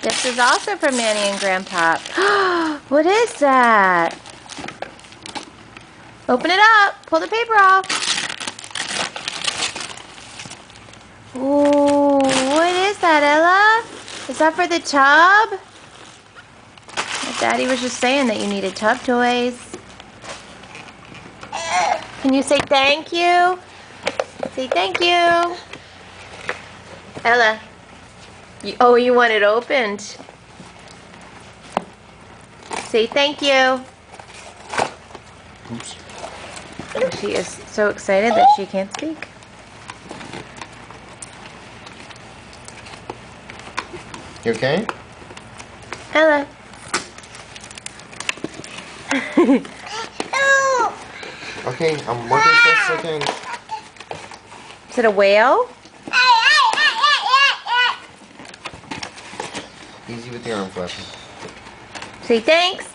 This is also from Nanny and Grandpa. What is that? Open it up. Pull the paper off. Ooh, what is that, Ella? Is that for the tub? Daddy was just saying that you needed tub toys. Can you say thank you? Say thank you. Ella. Oh, you want it opened. Say thank you. Oops. She is so excited that she can't speak. You okay? Ella. Okay, I'm working for a second. Is it a whale? Easy with your arm flapping. Say thanks.